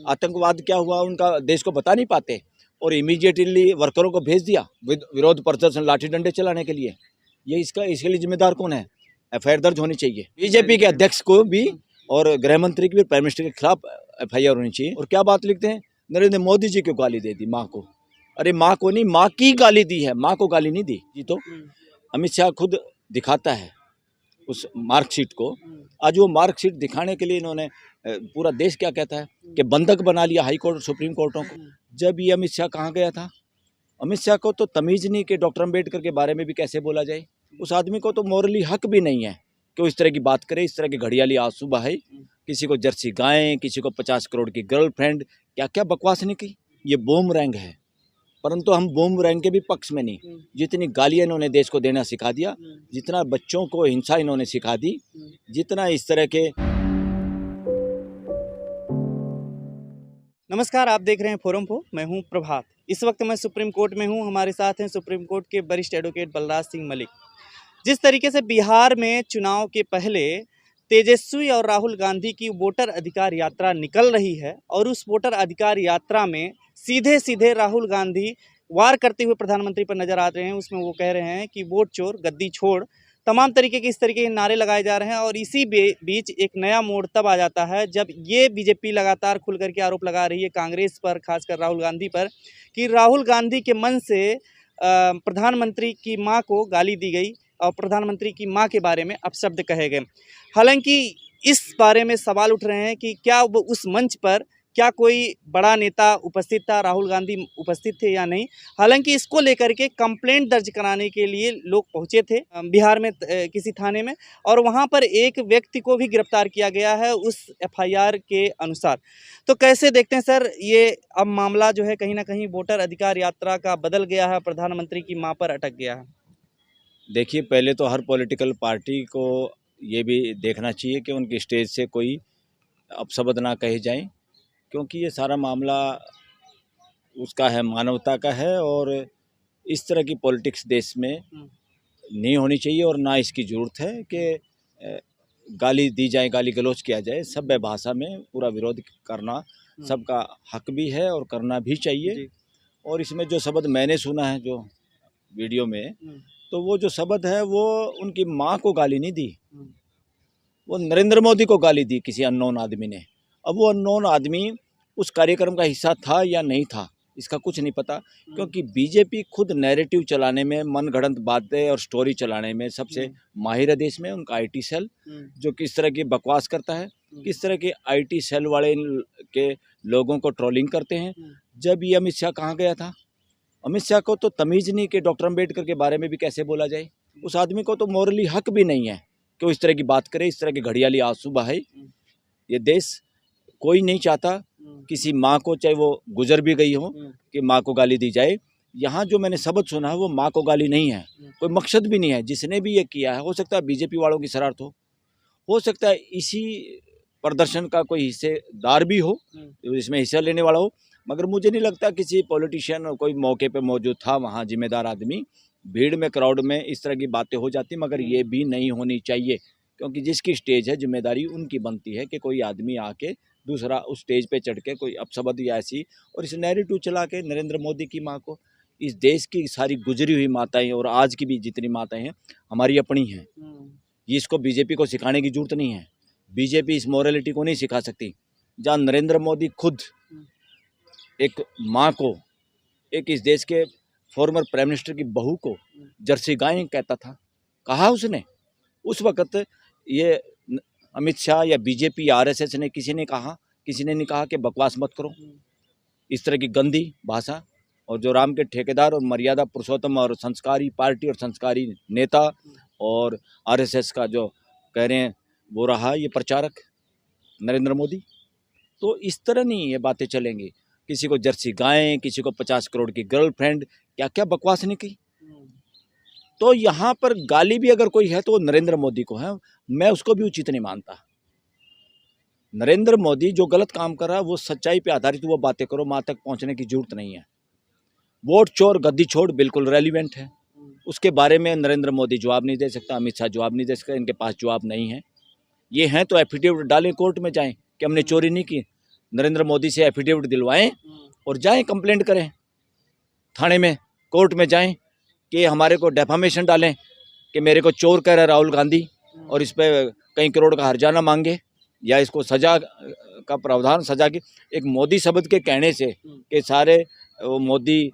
आतंकवाद क्या हुआ उनका देश को बता नहीं पाते और इमीडिएटली वर्करों को भेज दिया विरोध प्रदर्शन लाठी डंडे चलाने के लिए। ये इसके लिए जिम्मेदार कौन है? एफआईआर दर्ज होनी चाहिए बीजेपी के अध्यक्ष को भी और गृह मंत्री की भी, प्राइम मिनिस्टर के खिलाफ एफआईआर होनी चाहिए। और क्या बात लिखते हैं, नरेंद्र मोदी जी को गाली दे दी माँ को। अरे माँ को नहीं, माँ की गाली दी है, माँ को गाली नहीं दी जी। तो अमित शाह खुद दिखाता है उस मार्कशीट को। आज वो मार्कशीट दिखाने के लिए इन्होंने पूरा देश क्या कहता है कि बंधक बना लिया हाई कोर्ट सुप्रीम कोर्टों को। जब ये अमित शाह कहाँ गया था? अमित शाह को तो तमीज नहीं कि डॉक्टर अम्बेडकर के बारे में भी कैसे बोला जाए। उस आदमी को तो मॉरली हक भी नहीं है कि वो इस तरह की बात करे, इस तरह की घड़ियाली आंसू बहाए, किसी को जर्सी गायें, किसी को 50 करोड़ की गर्लफ्रेंड, क्या क्या बकवास नहीं की। ये बूमरैंग है, परंतु हम बूमरैंग के भी पक्ष में नहीं। जितनी गालियां इन्होंने देश को देना सिखा दिया, जितना बच्चों को हिंसा इन्होंने सिखा दी, जितना इस तरह के। नमस्कार, आप देख रहे हैं फोरम पो, मैं हूं प्रभात। इस वक्त मैं सुप्रीम कोर्ट में हूं। हमारे साथ हैं सुप्रीम कोर्ट के वरिष्ठ एडवोकेट बलराज सिंह मलिक। जिस तरीके से बिहार में चुनाव के पहले तेजस्वी और राहुल गांधी की वोटर अधिकार यात्रा निकल रही है और उस वोटर अधिकार यात्रा में सीधे सीधे राहुल गांधी वार करते हुए प्रधानमंत्री पर नजर आ रहे हैं। उसमें वो कह रहे हैं कि वोट चोर, गद्दी छोड़, तमाम तरीके के इस तरीके के नारे लगाए जा रहे हैं। और इसी बीच एक नया मोड़ तब आ जाता है जब ये बीजेपी लगातार खुल करके आरोप लगा रही है कांग्रेस पर, खासकर राहुल गांधी पर, कि राहुल गांधी के मन से प्रधानमंत्री की मां को गाली दी गई और प्रधानमंत्री की मां के बारे में अपशब्द कहे गए। हालांकि इस बारे में सवाल उठ रहे हैं कि क्या वो उस मंच पर क्या कोई बड़ा नेता उपस्थित था, राहुल गांधी उपस्थित थे या नहीं। हालांकि इसको लेकर के कंप्लेंट दर्ज कराने के लिए लोग पहुंचे थे बिहार में किसी थाने में, और वहां पर एक व्यक्ति को भी गिरफ्तार किया गया है उस एफआईआर के अनुसार। तो कैसे देखते हैं सर, ये अब मामला जो है कहीं ना कहीं वोटर अधिकार यात्रा का बदल गया है, प्रधानमंत्री की मां पर अटक गया है। देखिए, पहले तो हर पॉलिटिकल पार्टी को ये भी देखना चाहिए कि उनकी स्टेज से कोई अपशब्द ना कहे जाएं, क्योंकि ये सारा मामला उसका है, मानवता का है। और इस तरह की पॉलिटिक्स देश में नहीं होनी चाहिए और ना इसकी ज़रूरत है कि गाली दी जाए, गाली गलौज किया जाए। सभ्य भाषा में पूरा विरोध करना सबका हक भी है और करना भी चाहिए। और इसमें जो शब्द मैंने सुना है जो वीडियो में, तो वो जो शब्द है वो उनकी माँ को गाली नहीं दी, वो नरेंद्र मोदी को गाली दी किसी अननोन आदमी ने। अब वो अननोन आदमी उस कार्यक्रम का हिस्सा था या नहीं था, इसका कुछ नहीं पता, क्योंकि बीजेपी खुद नैरेटिव चलाने में, मनगढ़ंत बातें और स्टोरी चलाने में सबसे माहिर है देश में। उनका आईटी सेल जो किस तरह की बकवास करता है, किस तरह के आईटी सेल वाले के लोगों को ट्रोलिंग करते हैं। जब ये अमित शाह कहाँ गया था? अमित शाह को तो तमीज़ नहीं कि डॉक्टर अम्बेडकर के बारे में भी कैसे बोला जाए। उस आदमी को तो मॉरली हक भी नहीं है कि वो इस तरह की बात करे, इस तरह की घड़ियाली आंसू बहाए। ये देश कोई नहीं चाहता किसी माँ को, चाहे वो गुजर भी गई हो, कि माँ को गाली दी जाए। यहाँ जो मैंने शब्द सुना है वो माँ को गाली नहीं है, कोई मकसद भी नहीं है। जिसने भी ये किया है, हो सकता है बीजेपी वालों की शरारत हो सकता है इसी प्रदर्शन का कोई हिस्सेदार भी हो, इसमें हिस्सा लेने वाला हो, मगर मुझे नहीं लगता किसी पॉलिटिशियन और कोई मौके पे मौजूद था वहाँ जिम्मेदार आदमी। भीड़ में, क्राउड में इस तरह की बातें हो जाती, मगर ये भी नहीं होनी चाहिए, क्योंकि जिसकी स्टेज है जिम्मेदारी उनकी बनती है कि कोई आदमी आके दूसरा उस स्टेज पे चढ़ के कोई अपशब्द या ऐसी, और इस नैरेटिव चला के नरेंद्र मोदी की माँ को, इस देश की सारी गुजरी हुई माताएं और आज की भी जितनी माताएं हैं हमारी अपनी हैं। ये इसको बीजेपी को सिखाने की जरूरत नहीं है। बीजेपी इस मोरालिटी को नहीं सिखा सकती। जहाँ नरेंद्र मोदी खुद एक माँ को, एक इस देश के फॉर्मर प्राइम मिनिस्टर की बहू को जर्सी गायें कहता था, कहा उसने उस वक़्त। ये अमित शाह या बीजेपी या आरएसएस ने, किसी ने नहीं कहा कि बकवास मत करो, इस तरह की गंदी भाषा। और जो राम के ठेकेदार और मर्यादा पुरुषोत्तम और संस्कारी पार्टी और संस्कारी नेता और आरएसएस का जो कह रहे हैं वो रहा ये प्रचारक नरेंद्र मोदी। तो इस तरह नहीं ये बातें चलेंगी। किसी को जर्सी गायें, किसी को 50 करोड़ की गर्लफ्रेंड, क्या क्या बकवास नहीं की। तो यहाँ पर गाली भी अगर कोई है तो वो नरेंद्र मोदी को है। मैं उसको भी उचित नहीं मानता। नरेंद्र मोदी जो गलत काम कर रहा है वो सच्चाई पे आधारित वो बातें करो, वहाँ तक पहुँचने की जरूरत नहीं है। वोट चोर गद्दी छोड़ बिल्कुल रेलिवेंट है, उसके बारे में नरेंद्र मोदी जवाब नहीं दे सकता, अमित शाह जवाब नहीं दे सकता, इनके पास जवाब नहीं है। ये हैं तो एफिडेविट डालें, कोर्ट में जाएं कि हमने चोरी नहीं की। नरेंद्र मोदी से एफिडेविट दिलवाएं और जाएं कंप्लेंट करें थाने में, कोर्ट में जाएं कि हमारे को डेफामेशन डालें कि मेरे को चोर कह रहा है राहुल गांधी और इस पर कई करोड़ का हर्जाना मांगे या इसको सजा का प्रावधान, सजा की। एक मोदी शब्द के कहने से कि सारे वो मोदी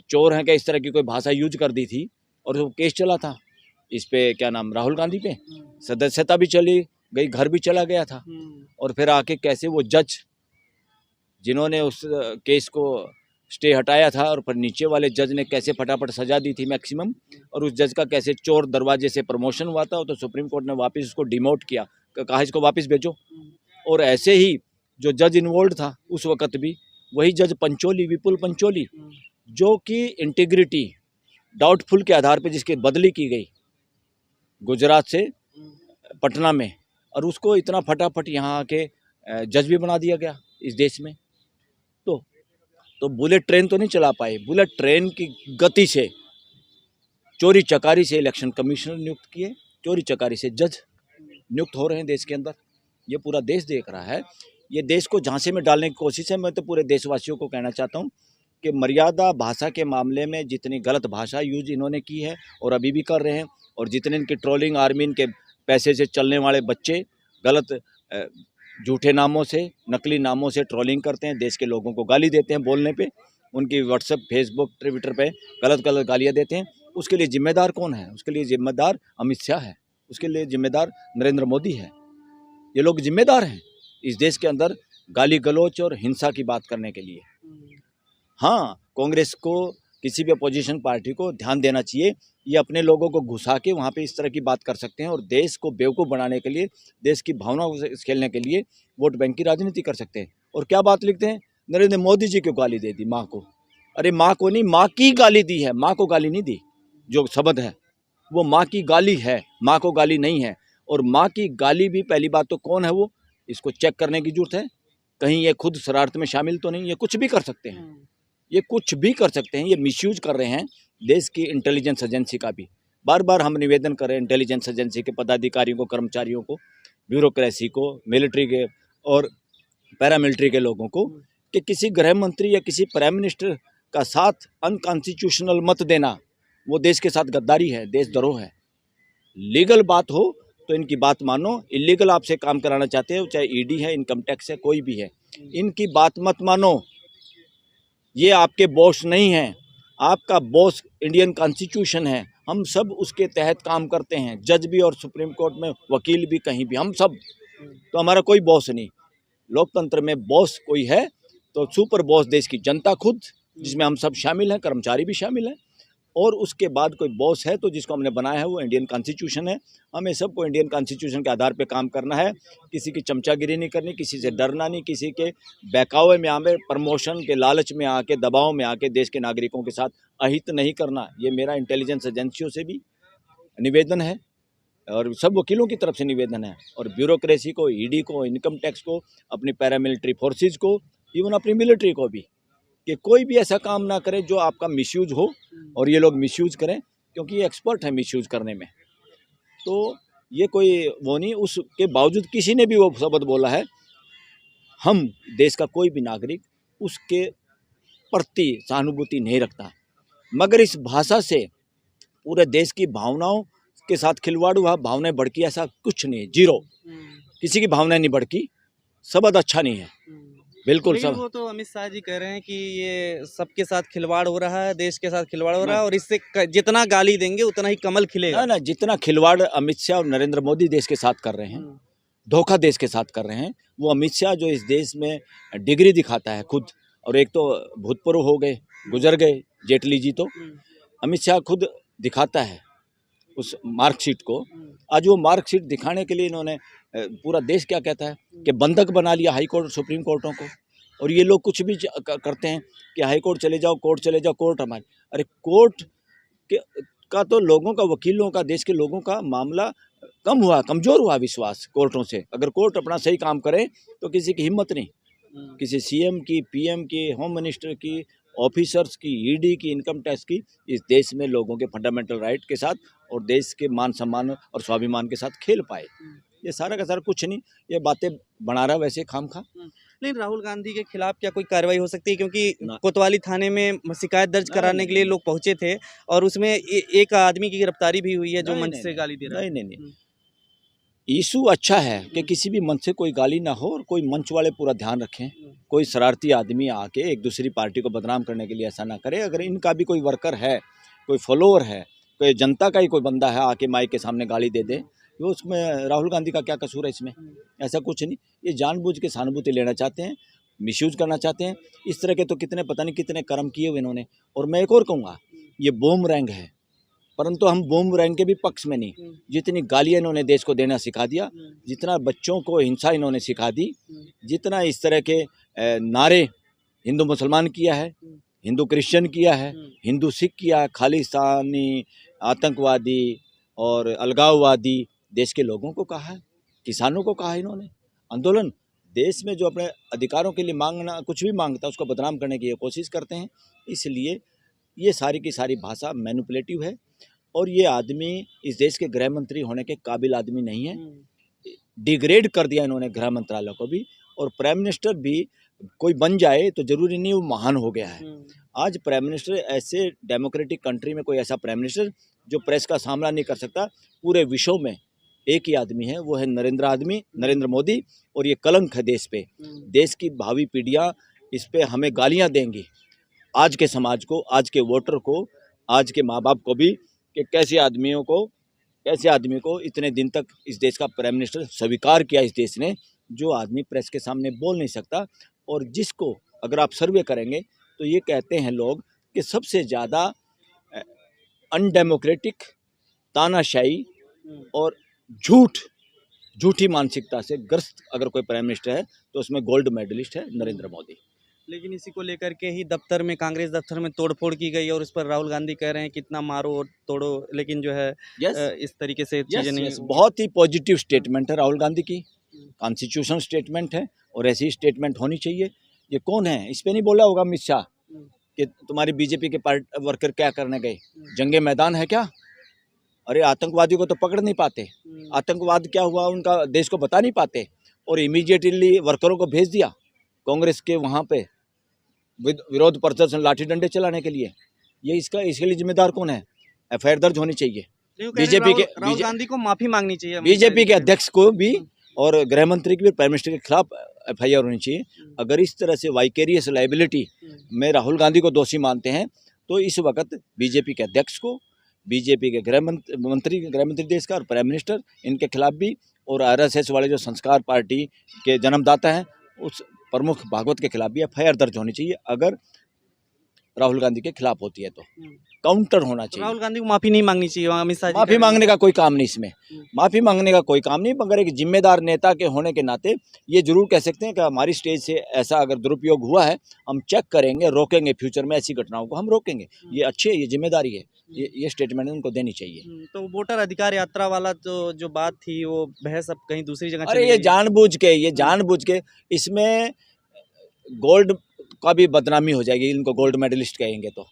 चोर हैं, क्या इस तरह की कोई भाषा यूज कर दी थी और वो केस चला था इस पे, क्या नाम, राहुल गांधी पे सदस्यता भी चली गई, घर भी चला गया था। और फिर आके कैसे वो जज जिन्होंने उस केस को स्टे हटाया था और पर नीचे वाले जज ने कैसे फटाफट सजा दी थी मैक्सिमम, और उस जज का कैसे चोर दरवाजे से प्रमोशन हुआ था, तो सुप्रीम कोर्ट ने वापस उसको डिमोट किया, कहा इसको वापस भेजो। और ऐसे ही जो जज इन्वॉल्व था उस वक्त भी वही जज पंचोली, विपुल पंचोली, जो कि इंटीग्रिटी डाउटफुल के आधार पर जिसकी बदली की गई गुजरात से पटना में, और उसको इतना फटाफट यहाँ आके जज भी बना दिया गया इस देश में। तो बुलेट ट्रेन तो नहीं चला पाए, बुलेट ट्रेन की गति से चोरी चकारी से इलेक्शन कमिश्नर नियुक्त किए, चोरी चकारी से जज नियुक्त हो रहे हैं देश के अंदर। ये पूरा देश देख रहा है, ये देश को झांसे में डालने की कोशिश है। मैं तो पूरे देशवासियों को कहना चाहता हूँ कि मर्यादा भाषा के मामले में जितनी गलत भाषा यूज इन्होंने की है और अभी भी कर रहे हैं, और जितने इनकी ट्रोलिंग आर्मी, इनके पैसे से चलने वाले बच्चे गलत झूठे नामों से, नकली नामों से ट्रोलिंग करते हैं, देश के लोगों को गाली देते हैं बोलने पे, उनकी व्हाट्सएप, फेसबुक, ट्विटर पे गलत गलत गालियाँ देते हैं। उसके लिए जिम्मेदार कौन है? उसके लिए जिम्मेदार अमित शाह है, उसके लिए जिम्मेदार नरेंद्र मोदी है। ये लोग जिम्मेदार हैं इस देश के अंदर गाली गलौच और हिंसा की बात करने के लिए। हाँ, कांग्रेस को, किसी भी अपोजिशन पार्टी को ध्यान देना चाहिए। ये अपने लोगों को घुसा के वहाँ पे इस तरह की बात कर सकते हैं और देश को बेवकूफ़ बनाने के लिए, देश की भावनाओं से खेलने के लिए वोट बैंक की राजनीति कर सकते हैं। और क्या बात लिखते हैं, नरेंद्र मोदी जी को गाली दे दी, माँ को। अरे माँ को नहीं, माँ की गाली दी है, माँ को गाली नहीं दी। जो शब्द है वो माँ की गाली है, माँ को गाली नहीं है। और माँ की गाली भी, पहली बात तो कौन है वो, इसको चेक करने की जरूरत है। कहीं ये खुद शरारत में शामिल तो नहीं, ये कुछ भी कर सकते हैं, ये कुछ भी कर सकते हैं। ये मिसयूज कर रहे हैं देश की इंटेलिजेंस एजेंसी का भी। बार बार हम निवेदन कर रहे हैं इंटेलिजेंस एजेंसी के पदाधिकारियों को, कर्मचारियों को, ब्यूरोक्रेसी को, मिलिट्री के और पैरामिलिट्री के लोगों को, कि किसी गृह मंत्री या किसी प्राइम मिनिस्टर का साथ अनकॉन्स्टिट्यूशनल मत देना वो देश के साथ गद्दारी है, देशद्रोह है। लीगल बात हो तो इनकी बात मानो, इलीगल आपसे काम कराना चाहते हो, चाहे ईडी है, इनकम टैक्स है, कोई भी है, इनकी बात मत मानो। ये आपके बॉस नहीं हैं, आपका बॉस इंडियन कॉन्स्टिट्यूशन है। हम सब उसके तहत काम करते हैं, जज भी और सुप्रीम कोर्ट में वकील भी, कहीं भी हम सब। तो हमारा कोई बॉस नहीं। लोकतंत्र में बॉस कोई है तो सुपर बॉस देश की जनता खुद, जिसमें हम सब शामिल हैं, कर्मचारी भी शामिल हैं। और उसके बाद कोई बॉस है तो जिसको हमने बनाया है वो इंडियन कॉन्स्टिट्यूशन है। हमें सबको इंडियन कॉन्स्टिट्यूशन के आधार पे काम करना है, किसी की चमचागिरी नहीं करनी, किसी से डरना नहीं, किसी के बहकावे में आके, प्रमोशन के लालच में आके, दबाव में आके देश के नागरिकों के साथ अहित नहीं करना। ये मेरा इंटेलिजेंस एजेंसियों से भी निवेदन है और सब वकीलों की तरफ से निवेदन है, और ब्यूरोक्रेसी को, ईडी को, इनकम टैक्स को, अपनी पैरामिलिट्री फोर्सेज को, इवन अपनी मिलिट्री को भी, कि कोई भी ऐसा काम ना करे जो आपका मिसयूज हो। और ये लोग मिसयूज करें क्योंकि ये एक्सपर्ट है मिसयूज करने में। तो ये कोई वो नहीं, उसके बावजूद किसी ने भी वो शब्द बोला है, हम देश का कोई भी नागरिक उसके प्रति सहानुभूति नहीं रखता, मगर इस भाषा से पूरे देश की भावनाओं के साथ खिलवाड़ हुआ। भावनाएं भड़की, ऐसा कुछ नहीं है, जीरो। किसी की भावनाएं नहीं भड़की, शब्द अच्छा नहीं है, बिल्कुल लेकिन सब। वो तो अमित शाह जी कह रहे हैं कि ये सबके साथ खिलवाड़ हो रहा है, देश के साथ खिलवाड़ हो रहा है, और इससे जितना गाली देंगे उतना ही कमल खिलेगा। ना, जितना खिलवाड़ अमित शाह और नरेंद्र मोदी देश के साथ कर रहे हैं, धोखा देश के साथ कर रहे हैं, वो अमित शाह जो इस देश में डिग्री दिखाता है खुद, और एक तो भूतपूर्व हो गए, गुजर गए जेटली जी, तो अमित शाह खुद दिखाता है उस मार्कशीट को। आज वो मार्कशीट दिखाने के लिए इन्होंने, पूरा देश क्या कहता है कि बंधक बना लिया हाई कोर्ट, सुप्रीम कोर्टों को। और ये लोग कुछ भी करते हैं कि हाई कोर्ट चले जाओ, कोर्ट चले जाओ, कोर्ट हमारी। अरे कोर्ट का तो लोगों का, वकीलों का, देश के लोगों का मामला कम हुआ, कमज़ोर हुआ विश्वास कोर्टों से। अगर कोर्ट अपना सही काम करे तो किसी की हिम्मत नहीं, किसी सीएम की, पीएम की, होम मिनिस्टर की, ऑफिसर्स की, ईडी की, इनकम टैक्स की, इस देश में लोगों के फंडामेंटल राइट के साथ और देश के मान सम्मान और स्वाभिमान के साथ खेल पाए। ये सारा का सारा कुछ नहीं, ये बातें बना रहा है वैसे खामखा। लेकिन राहुल गांधी के खिलाफ क्या कोई कार्रवाई हो सकती है, क्योंकि ना। कोतवाली थाने में शिकायत दर्ज कराने के लिए लोग पहुंचे थे और उसमें एक आदमी की गिरफ्तारी भी हुई है जो नहीं, मंच नहीं, से गाली दे रहा है। नहीं। इशू अच्छा है कि किसी भी मंच से कोई गाली ना हो और कोई मंच वाले पूरा ध्यान रखें, कोई शरारती आदमी आके एक दूसरी पार्टी को बदनाम करने के लिए ऐसा ना करे। अगर इनका भी कोई वर्कर है, कोई फॉलोअर है, कोई जनता का ही कोई बंदा है आके माइक के सामने गाली दे दे, तो उसमें राहुल गांधी का क्या कसूर है इसमें? ऐसा कुछ नहीं। ये जानबूझ के सहानुभूति लेना चाहते हैं, मिसयूज करना चाहते हैं। इस तरह के तो कितने पता नहीं कितने कर्म किए हुए इन्होंने। और मैं एक और कहूँगा, ये बूमरैंग है, परंतु हम बूमरैंग के भी पक्ष में नहीं। जितनी गालियाँ इन्होंने देश को देना सिखा दिया, जितना बच्चों को हिंसा इन्होंने सिखा दी, जितना इस तरह के नारे हिंदू मुसलमान किया है, हिंदू क्रिश्चियन किया है, हिंदू सिख किया है, खालिस्तानी, आतंकवादी और अलगाववादी देश के लोगों को कहा है, किसानों को कहा है इन्होंने। आंदोलन देश में जो अपने अधिकारों के लिए मांगना कुछ भी मांगता है उसको बदनाम करने की ये कोशिश करते हैं। इसलिए ये सारी की सारी भाषा मैनिपुलेटिव है और ये आदमी इस देश के गृह मंत्री होने के काबिल आदमी नहीं है। डिग्रेड कर दिया इन्होंने गृह मंत्रालय को भी, और प्राइम मिनिस्टर भी कोई बन जाए तो जरूरी नहीं वो महान हो गया है। आज प्राइम मिनिस्टर ऐसे डेमोक्रेटिक कंट्री में कोई ऐसा प्राइम मिनिस्टर जो प्रेस का सामना नहीं कर सकता, पूरे विश्व में एक ही आदमी है, वो है नरेंद्र मोदी। और ये कलंक है देश पे। देश की भावी पीढ़ियाँ इस पे हमें गालियाँ देंगी, आज के समाज को, आज के वोटर को, आज के माँ बाप को भी, कि कैसे आदमी को इतने दिन तक इस देश का प्राइम मिनिस्टर स्वीकार किया इस देश ने, जो आदमी प्रेस के सामने बोल नहीं सकता। और जिसको अगर आप सर्वे करेंगे तो ये कहते हैं लोग कि सबसे ज़्यादा अनडेमोक्रेटिक, तानाशाही और झूठी मानसिकता से ग्रस्त अगर कोई प्राइम मिनिस्टर है तो उसमें गोल्ड मेडलिस्ट है नरेंद्र मोदी। लेकिन इसी को लेकर के ही दफ्तर में, कांग्रेस दफ्तर में तोड़फोड़ की गई और उस पर राहुल गांधी कह रहे हैं कितना मारो और तोड़ो, लेकिन जो है इस तरीके से चीजें नहीं। बहुत ही पॉजिटिव स्टेटमेंट है राहुल गांधी की, कॉन्स्टिट्यूशन स्टेटमेंट है और ऐसी स्टेटमेंट होनी चाहिए। ये कौन है, इस पे नहीं बोला होगा अमित शाह कि तुम्हारी बीजेपी के वर्कर क्या करने गए, जंगे मैदान है क्या? अरे आतंकवादियों को तो पकड़ नहीं पाते, आतंकवाद क्या हुआ उनका देश को बता नहीं पाते, और इमीडिएटली वर्करों को भेज दिया कांग्रेस के वहाँ पे विरोध प्रदर्शन लाठी डंडे चलाने के लिए। ये इसके लिए जिम्मेदार कौन है? एफआईआर दर्ज होनी चाहिए बीजेपी के, राहुल गांधी को माफी मांगनी चाहिए, बीजेपी के अध्यक्ष को भी और गृह मंत्री की भी, प्राइम मिनिस्टर के खिलाफ एफआईआर होनी चाहिए। अगर इस तरह से वाइकेरियस लाइबिलिटी में राहुल गांधी को दोषी मानते हैं तो इस वक्त बीजेपी के अध्यक्ष को, बीजेपी के गृह मंत्री देश का और प्राइम मिनिस्टर, इनके खिलाफ भी, और आरएसएस वाले जो संस्कार पार्टी के जन्मदाता हैं उस प्रमुख भागवत के खिलाफ भी एफआईआर दर्ज होनी चाहिए। अगर राहुल गांधी के खिलाफ होती है तो काउंटर होना चाहिए। राहुल गांधी को माफी नहीं मांगनी चाहिए, अमित शाह माफी मांगने का कोई काम नहीं इसमें, माफी मांगने का कोई काम नहीं। मगर एक जिम्मेदार नेता के होने के नाते ये जरूर कह सकते हैं कि हमारी स्टेज से ऐसा अगर दुरुपयोग हुआ है हम चेक करेंगे, रोकेंगे, फ्यूचर में ऐसी घटनाओं को हम रोकेंगे। ये अच्छी है, ये जिम्मेदारी है, ये स्टेटमेंट उनको देनी चाहिए। तो वोटर अधिकार यात्रा वाला जो बात थी वो बहस अब कहीं दूसरी जगह अरे ये जानबूझ के इसमें गोल्ड का भी बदनामी हो जाएगी, इनको गोल्ड मेडलिस्ट कहेंगे तो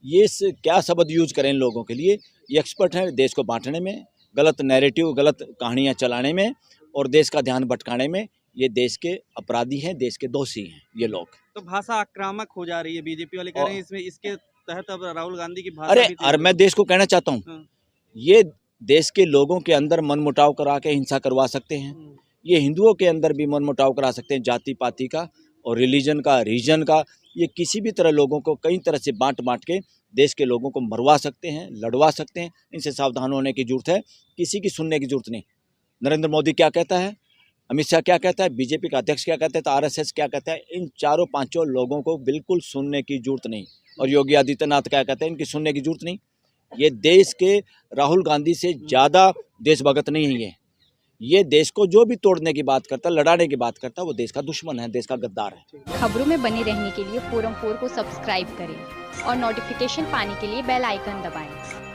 ये क्या शब्द यूज करें इन लोगों के लिए। ये एक्सपर्ट हैं देश को बांटने में, गलत नैरेटिव, गलत कहानियां चलाने में और देश का ध्यान भटकाने में। ये देश के अपराधी हैं, देश के दोषी हैं ये लोग। तो भाषा आक्रामक हो जा रही है, बीजेपी वाले कह रहे हैं इसमें, इसके तहत अब राहुल गांधी की भाषा अरे मैं देश को कहना चाहता हूँ, ये देश के लोगों के अंदर मनमुटाव करा के हिंसा करवा सकते हैं। ये हिंदुओं के अंदर भी मनमुटाव करा सकते हैं, जाति पाति का और रिलीजन का, रीजन का। ये किसी भी तरह लोगों को कई तरह से बांट के देश के लोगों को मरवा सकते हैं, लड़वा सकते हैं। इनसे सावधान होने की जरूरत है, किसी की सुनने की जरूरत नहीं। नरेंद्र मोदी क्या कहता है, अमित शाह क्या कहता है, बीजेपी का अध्यक्ष क्या कहता है, तो आरएसएस क्या कहता है, इन चारों पांचों लोगों को बिल्कुल सुनने की जरूरत नहीं। और योगी आदित्यनाथ क्या कहते हैं, इनकी सुनने की जरूरत नहीं। ये देश के राहुल गांधी से ज़्यादा देशभक्त नहीं है। ये देश को जो भी तोड़ने की बात करता है, लड़ाने की बात करता है, वो देश का दुश्मन है, देश का गद्दार है। खबरों में बने रहने के लिए फोरम 4 को सब्सक्राइब करें और नोटिफिकेशन पाने के लिए बेल आइकन दबाएं।